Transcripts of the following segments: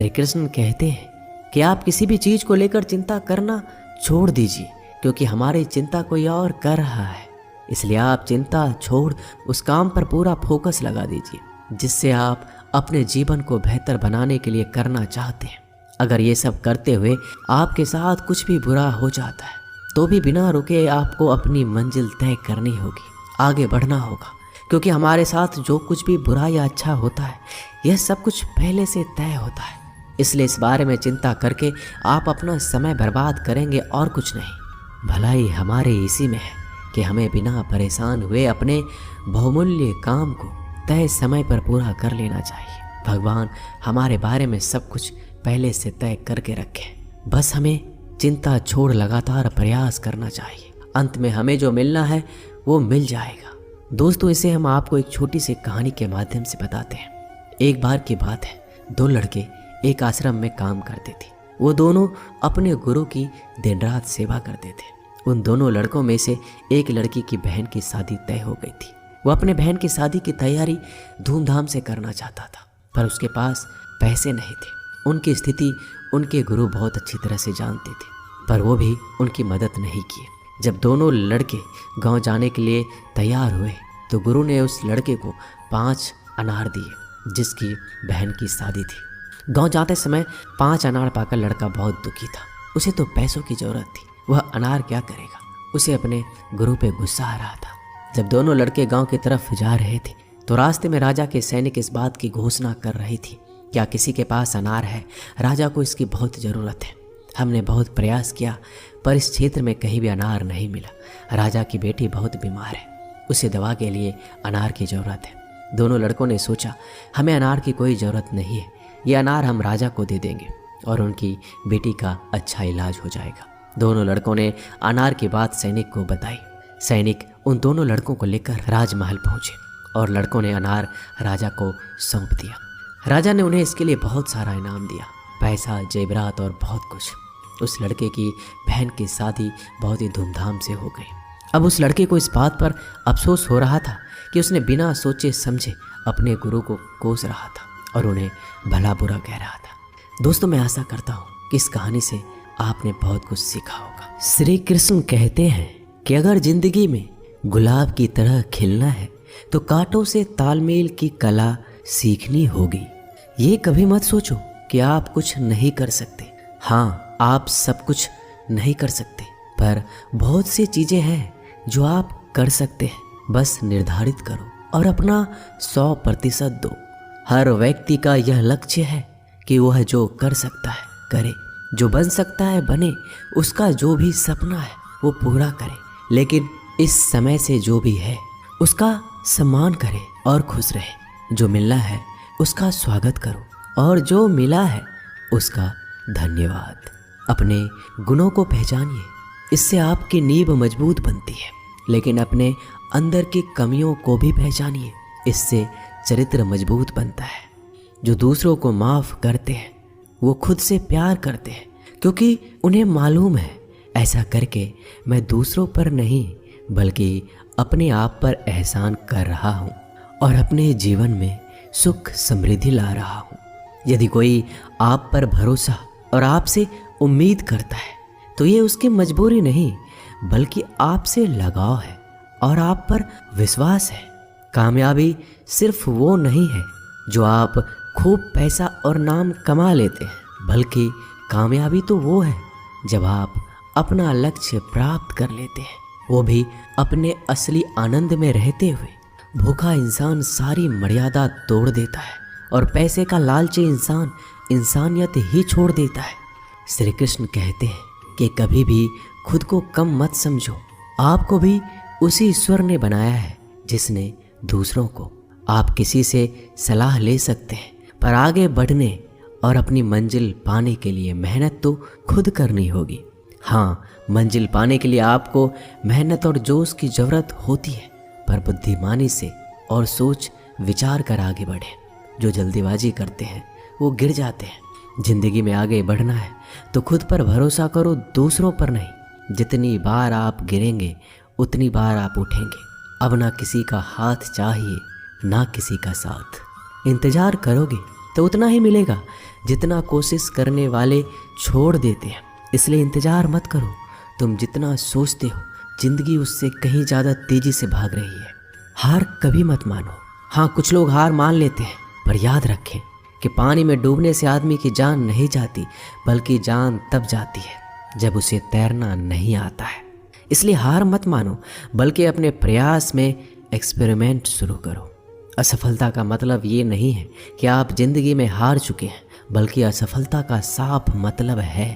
श्री कृष्ण कहते हैं कि आप किसी भी चीज को लेकर चिंता करना छोड़ दीजिए, क्योंकि हमारी चिंता कोई और कर रहा है। इसलिए आप चिंता छोड़ उस काम पर पूरा फोकस लगा दीजिए जिससे आप अपने जीवन को बेहतर बनाने के लिए करना चाहते हैं। अगर ये सब करते हुए आपके साथ कुछ भी बुरा हो जाता है तो भी बिना रुके आपको अपनी मंजिल तय करनी होगी, आगे बढ़ना होगा, क्योंकि हमारे साथ जो कुछ भी बुरा या अच्छा होता है यह सब कुछ पहले से तय होता है। इसलिए इस बारे में चिंता करके आप अपना समय बर्बाद करेंगे और कुछ नहीं। भलाई हमारे इसी में है कि हमें बिना परेशान हुए अपने बहुमूल्य काम को तय समय पर पूरा कर लेना चाहिए। भगवान हमारे बारे में सब कुछ पहले से तय करके रखे, बस हमें चिंता छोड़ लगातार प्रयास करना चाहिए। अंत में हमें जो मिलना है वो मिल जाएगा। दोस्तों, इसे हम आपको एक छोटी सी कहानी के माध्यम से बताते हैं। एक बार की बात है, दो लड़के एक आश्रम में काम करते थे। वो दोनों अपने गुरु की दिन रात सेवा करते थे। उन दोनों लड़कों में से एक लड़की की बहन की शादी तय हो गई थी। वो अपने बहन की शादी की तैयारी धूमधाम से करना चाहता था, पर उसके पास पैसे नहीं थे। उनकी स्थिति उनके गुरु बहुत अच्छी तरह से जानते थे, पर वो भी उनकी मदद नहीं किए। जब दोनों लड़के गांव जाने के लिए तैयार हुए तो गुरु ने उस लड़के को 5 अनार दिए जिसकी बहन की शादी थी। गांव जाते समय 5 अनार पाकर लड़का बहुत दुखी था। उसे तो पैसों की जरूरत थी, वह अनार क्या करेगा। उसे अपने गुरु पे गुस्सा आ रहा था। जब दोनों लड़के गांव की तरफ जा रहे थे तो रास्ते में राजा के सैनिक इस बात की घोषणा कर रही थी, क्या किसी के पास अनार है? राजा को इसकी बहुत ज़रूरत है। हमने बहुत प्रयास किया पर इस क्षेत्र में कहीं भी अनार नहीं मिला। राजा की बेटी बहुत बीमार है, उसे दवा के लिए अनार की ज़रूरत है। दोनों लड़कों ने सोचा, हमें अनार की कोई ज़रूरत नहीं है, ये अनार हम राजा को दे देंगे और उनकी बेटी का अच्छा इलाज हो जाएगा। दोनों लड़कों ने अनार की बात सैनिक को बताई। सैनिक उन दोनों लड़कों को लेकर राजमहल पहुंचे और लड़कों ने अनार राजा को सौंप दिया। राजा ने उन्हें इसके लिए बहुत सारा इनाम दिया, पैसा, जेवरात और बहुत कुछ। उस लड़के की बहन की शादी बहुत ही धूमधाम से हो गई। अब उस लड़के को इस बात पर अफसोस हो रहा था कि उसने बिना सोचे समझे अपने गुरु को कोस रहा था और उन्हें भला बुरा कह रहा था। दोस्तों, मैं आशा करता हूँ कि इस कहानी से आपने बहुत कुछ सीखा होगा। श्री कृष्ण कहते हैं कि अगर जिंदगी में गुलाब की तरह खिलना है तो कांटों से तालमेल की कला सीखनी होगी। ये कभी मत सोचो कि आप कुछ नहीं कर सकते। हाँ, आप सब कुछ नहीं कर सकते, पर बहुत सी चीजें हैं जो आप कर सकते हैं। बस निर्धारित करो और अपना 100% दो। हर व्यक्ति का यह लक्ष्य है कि वह जो कर सकता है करे, जो बन सकता है बने, उसका जो भी सपना है वो पूरा करे। लेकिन इस समय से जो भी है उसका सम्मान करे और खुश रहे। जो मिलना है उसका स्वागत करो और जो मिला है उसका धन्यवाद। अपने गुणों को पहचानिए, इससे आपकी नींव मजबूत बनती है। लेकिन अपने अंदर की कमियों को भी पहचानिए, इससे चरित्र मजबूत बनता है। जो दूसरों को माफ़ करते हैं वो खुद से प्यार करते हैं, क्योंकि उन्हें मालूम है ऐसा करके मैं दूसरों पर नहीं बल्कि अपने आप पर एहसान कर रहा हूँ और अपने जीवन में सुख समृद्धि ला रहा हूँ। यदि कोई आप पर भरोसा और आपसे उम्मीद करता है तो ये उसकी मजबूरी नहीं बल्कि आपसे लगाव है और आप पर विश्वास है। कामयाबी सिर्फ वो नहीं है जो आप खूब पैसा और नाम कमा लेते हैं, बल्कि कामयाबी तो वो है जब आप अपना लक्ष्य प्राप्त कर लेते हैं, वो भी अपने असली आनंद में रहते हुए। भूखा इंसान सारी मर्यादा तोड़ देता है और पैसे का लालची इंसान इंसानियत ही छोड़ देता है। श्री कृष्ण कहते हैं कि कभी भी खुद को कम मत समझो, आपको भी उसी ईश्वर ने बनाया है जिसने दूसरों को। आप किसी से सलाह ले सकते हैं, पर आगे बढ़ने और अपनी मंजिल पाने के लिए मेहनत तो खुद करनी होगी। हाँ, मंजिल पाने के लिए आपको मेहनत और जोश की ज़रूरत होती है, पर बुद्धिमानी से और सोच विचार कर आगे बढ़ें। जो जल्दीबाजी करते हैं वो गिर जाते हैं। जिंदगी में आगे बढ़ना है तो खुद पर भरोसा करो, दूसरों पर नहीं। जितनी बार आप गिरेंगे उतनी बार आप उठेंगे। अब ना किसी का हाथ चाहिए ना किसी का साथ। इंतजार करोगे तो उतना ही मिलेगा जितना कोशिश करने वाले छोड़ देते हैं। इसलिए इंतज़ार मत करो। तुम जितना सोचते हो जिंदगी उससे कहीं ज़्यादा तेज़ी से भाग रही है। हार कभी मत मानो। हाँ, कुछ लोग हार मान लेते हैं, पर याद रखें कि पानी में डूबने से आदमी की जान नहीं जाती, बल्कि जान तब जाती है जब उसे तैरना नहीं आता है। इसलिए हार मत मानो, बल्कि अपने प्रयास में एक्सपेरिमेंट शुरू करो। असफलता का मतलब ये नहीं है कि आप जिंदगी में हार चुके हैं, बल्कि असफलता का साफ मतलब है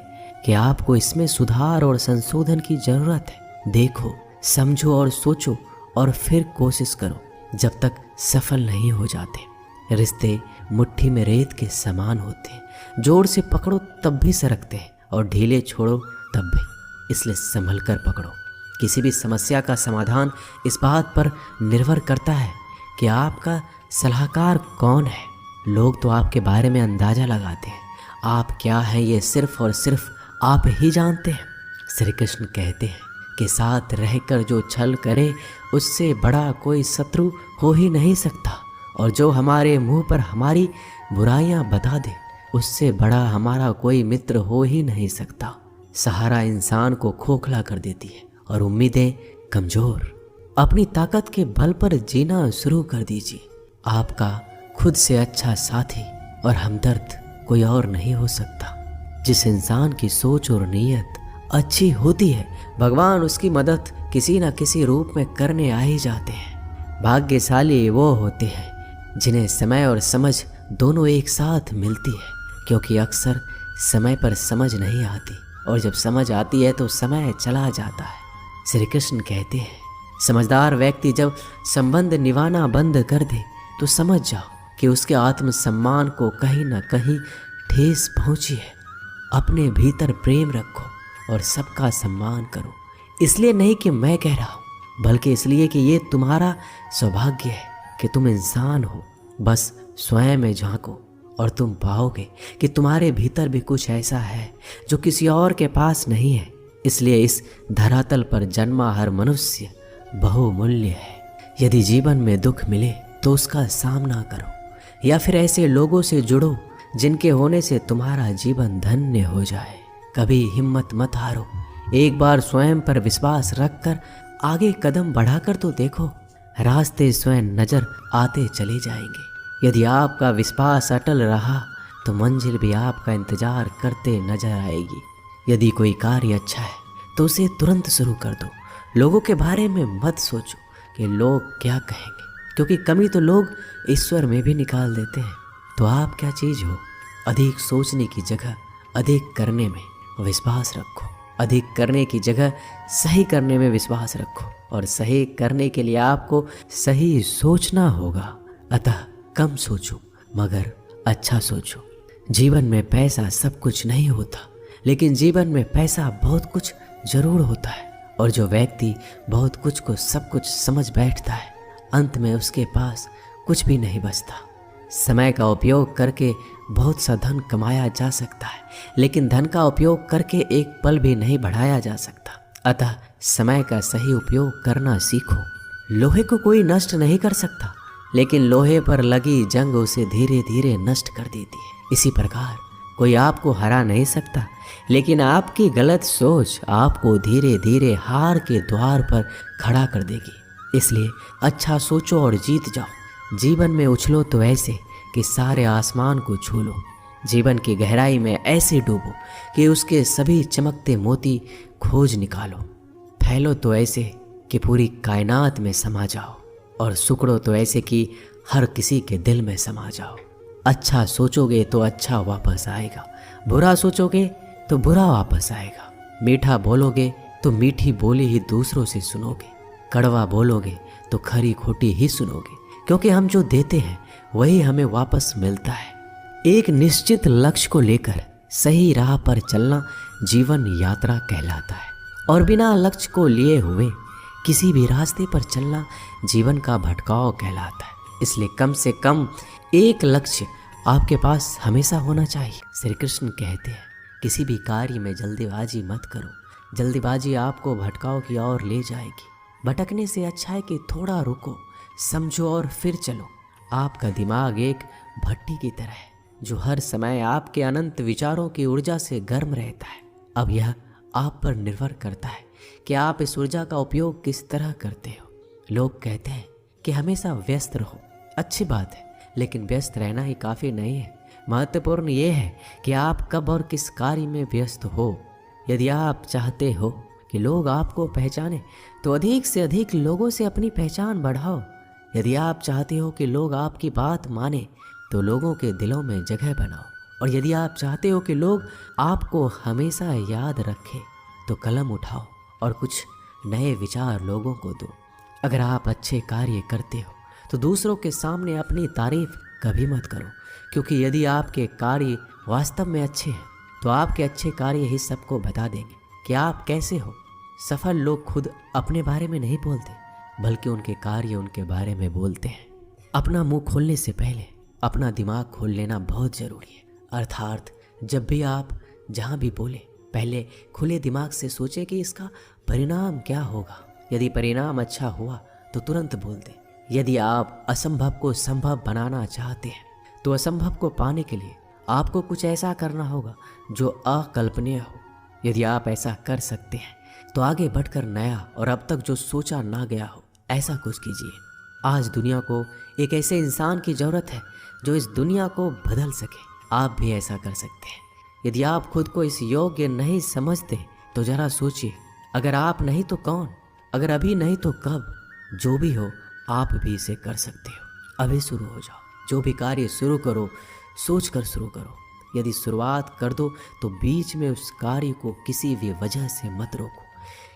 कि आपको इसमें सुधार और संशोधन की ज़रूरत है। देखो, समझो और सोचो और फिर कोशिश करो जब तक सफल नहीं हो जाते। रिश्ते मुट्ठी में रेत के समान होते हैं, जोर से पकड़ो तब भी सरकते हैं और ढीले छोड़ो तब भी, इसलिए संभल कर पकड़ो। किसी भी समस्या का समाधान इस बात पर निर्भर करता है कि आपका सलाहकार कौन है। लोग तो आपके बारे में अंदाज़ा लगाते हैं, आप क्या हैं ये सिर्फ और सिर्फ आप ही जानते हैं। श्री कृष्ण कहते हैं कि साथ रहकर जो छल करे उससे बड़ा कोई शत्रु हो ही नहीं सकता, और जो हमारे मुंह पर हमारी बुराइयां बता दे उससे बड़ा हमारा कोई मित्र हो ही नहीं सकता। सहारा इंसान को खोखला कर देती है और उम्मीदें कमज़ोर। अपनी ताकत के बल पर जीना शुरू कर दीजिए। आपका खुद से अच्छा साथी और हमदर्द कोई और नहीं हो सकता। जिस इंसान की सोच और नीयत अच्छी होती है, भगवान उसकी मदद किसी न किसी रूप में करने आ ही जाते हैं। भाग्यशाली वो होते हैं जिन्हें समय और समझ दोनों एक साथ मिलती है, क्योंकि अक्सर समय पर समझ नहीं आती, और जब समझ आती है तो समय चला जाता है। श्री कृष्ण कहते हैं, समझदार व्यक्ति जब संबंध निभाना बंद कर दे तो समझ जाओ कि उसके आत्मसम्मान को कहीं ना कहीं ठेस पहुंची है। अपने भीतर प्रेम रखो और सबका सम्मान करो, इसलिए नहीं कि मैं कह रहा हूँ, बल्कि इसलिए कि ये तुम्हारा सौभाग्य है कि तुम इंसान हो। बस स्वयं में झांको और तुम पाओगे कि तुम्हारे भीतर भी कुछ ऐसा है जो किसी और के पास नहीं है। इसलिए इस धरातल पर जन्मा हर मनुष्य बहुमूल्य है। यदि जीवन में दुख मिले तो उसका सामना करो, या फिर ऐसे लोगों से जुड़ो जिनके होने से तुम्हारा जीवन धन्य हो जाए। कभी हिम्मत मत हारो। एक बार स्वयं पर विश्वास रखकर आगे कदम बढ़ाकर तो देखो, रास्ते स्वयं नजर आते चले जाएंगे। यदि आपका विश्वास अटल रहा तो मंजिल भी आपका इंतजार करते नजर आएगी। यदि कोई कार्य अच्छा है तो उसे तुरंत शुरू कर दो। लोगों के बारे में मत सोचो कि लोग क्या कहेंगे, क्योंकि कमी तो लोग ईश्वर में भी निकाल देते हैं। तो आप क्या चीज़ हो? अधिक सोचने की जगह अधिक करने में विश्वास रखो। अधिक करने की जगह सही करने में विश्वास रखो, और सही करने के लिए आपको सही सोचना होगा। अतः कम सोचो मगर अच्छा सोचो। जीवन में पैसा सब कुछ नहीं होता, लेकिन जीवन में पैसा बहुत कुछ जरूर होता है। और जो व्यक्ति बहुत कुछ को सब कुछ समझ बैठता है, अंत में उसके पास कुछ भी नहीं बचता। समय का उपयोग करके बहुत सा धन कमाया जा सकता है, लेकिन धन का उपयोग करके एक पल भी नहीं बढ़ाया जा सकता। अतः समय का सही उपयोग करना सीखो। लोहे को कोई नष्ट नहीं कर सकता, लेकिन लोहे पर लगी जंग उसे धीरे धीरे नष्ट कर देती है। इसी प्रकार कोई आपको हरा नहीं सकता, लेकिन आपकी गलत सोच आपको धीरे धीरे हार के द्वार पर खड़ा कर देगी। इसलिए अच्छा सोचो और जीत जाओ। जीवन में उछलो तो ऐसे कि सारे आसमान को छू लो। जीवन की गहराई में ऐसे डूबो कि उसके सभी चमकते मोती खोज निकालो। फैलो तो ऐसे कि पूरी कायनात में समा जाओ, और सुकड़ो तो ऐसे कि हर किसी के दिल में समा जाओ। अच्छा सोचोगे तो अच्छा वापस आएगा, बुरा सोचोगे तो बुरा वापस आएगा। मीठा बोलोगे तो मीठी बोली ही दूसरों से सुनोगे, कड़वा बोलोगे तो खरी खोटी ही सुनोगे, क्योंकि हम जो देते हैं वही हमें वापस मिलता है। एक निश्चित लक्ष्य को लेकर सही राह पर चलना जीवन यात्रा कहलाता है, और बिना लक्ष्य को लिए हुए किसी भी रास्ते पर चलना जीवन का भटकाव कहलाता है। इसलिए कम से कम एक लक्ष्य आपके पास हमेशा होना चाहिए। श्री कृष्ण कहते हैं, किसी भी कार्य में जल्दीबाजी मत करो। जल्दीबाजी आपको भटकाव की ओर ले जाएगी। भटकने से अच्छा है कि थोड़ा रुको, समझो और फिर चलो। आपका दिमाग एक भट्टी की तरह है जो हर समय आपके अनंत विचारों की ऊर्जा से गर्म रहता है। अब यह आप पर निर्भर करता है कि आप इस ऊर्जा का उपयोग किस तरह करते हो। लोग कहते हैं कि हमेशा व्यस्त रहो। अच्छी बात है, लेकिन व्यस्त रहना ही काफ़ी नहीं है। महत्वपूर्ण यह है कि आप कब और किस कार्य में व्यस्त हो। यदि आप चाहते हो कि लोग आपको पहचाने तो अधिक से अधिक लोगों से अपनी पहचान बढ़ाओ। यदि आप चाहते हो कि लोग आपकी बात माने तो लोगों के दिलों में जगह बनाओ। और यदि आप चाहते हो कि लोग आपको हमेशा याद रखें तो कलम उठाओ और कुछ नए विचार लोगों को दो। अगर आप अच्छे कार्य करते हो तो दूसरों के सामने अपनी तारीफ कभी मत करो, क्योंकि यदि आपके कार्य वास्तव में अच्छे हैं तो आपके अच्छे कार्य ही सबको बता देंगे कि आप कैसे हो। सफल लोग खुद अपने बारे में नहीं बोलते, बल्कि उनके कार्य उनके बारे में बोलते हैं। अपना मुंह खोलने से पहले अपना दिमाग खोल लेना बहुत ज़रूरी है। अर्थात जब भी आप जहाँ भी बोले, पहले खुले दिमाग से सोचें कि इसका परिणाम क्या होगा। यदि परिणाम अच्छा हुआ तो तुरंत बोल दें। यदि आप असंभव को संभव बनाना चाहते हैं तो असंभव को पाने के लिए आपको कुछ ऐसा करना होगा जो अकल्पनीय हो। यदि आप ऐसा कर सकते हैं तो आगे बढ़कर नया और अब तक जो सोचा ना गया हो ऐसा कुछ कीजिए। आज दुनिया को एक ऐसे इंसान की ज़रूरत है जो इस दुनिया को बदल सके। आप भी ऐसा कर सकते हैं। यदि आप खुद को इस योग्य नहीं समझते तो ज़रा सोचिए, अगर आप नहीं तो कौन, अगर अभी नहीं तो कब। जो भी हो आप भी इसे कर सकते हो। अभी शुरू हो जाओ। जो भी कार्य शुरू करो सोच कर शुरू करो। यदि शुरुआत कर दो तो बीच में उस कार्य को किसी भी वजह से मत रोको,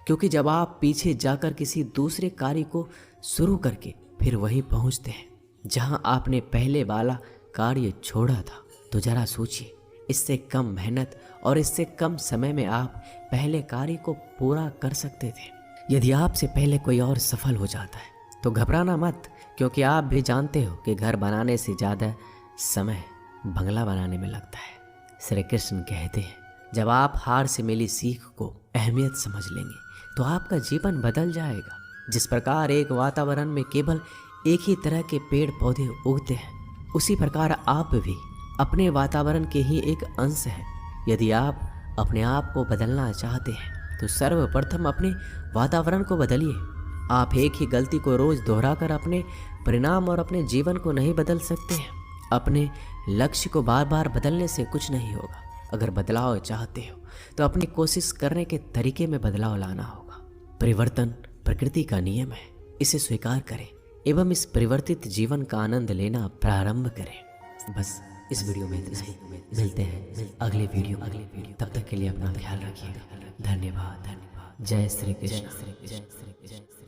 क्योंकि जब आप पीछे जाकर किसी दूसरे कार्य को शुरू करके फिर वहीं पहुंचते हैं जहां आपने पहले वाला कार्य छोड़ा था, तो जरा सोचिए, इससे कम मेहनत और इससे कम समय में आप पहले कार्य को पूरा कर सकते थे। यदि आपसे पहले कोई और सफल हो जाता है तो घबराना मत, क्योंकि आप भी जानते हो कि घर बनाने से ज़्यादा समय बंगला बनाने में लगता है। श्री कृष्ण कहते हैं, जब आप हार से मिली सीख को अहमियत समझ लेंगे तो आपका जीवन बदल जाएगा। जिस प्रकार एक वातावरण में केवल एक ही तरह के पेड़ पौधे उगते हैं, उसी प्रकार आप भी अपने वातावरण के ही एक अंश हैं। यदि आप अपने आप को बदलना चाहते हैं तो सर्वप्रथम अपने वातावरण को बदलिए। आप एक ही गलती को रोज दोहराकर अपने परिणाम और अपने जीवन को नहीं बदल सकते हैं। अपने लक्ष्य को बार बार बदलने से कुछ नहीं होगा। अगर बदलाव चाहते हो तो अपनी कोशिश करने के तरीके में बदलाव लाना होगा। परिवर्तन प्रकृति का नियम है, इसे स्वीकार करें एवं इस परिवर्तित जीवन का आनंद लेना प्रारंभ करें। बस इस वीडियो में इतना ही। मिलते हैं अगले वीडियो। तब तक के लिए अपना ख्याल रखिएगा। धन्यवाद। जय श्री कृष्ण।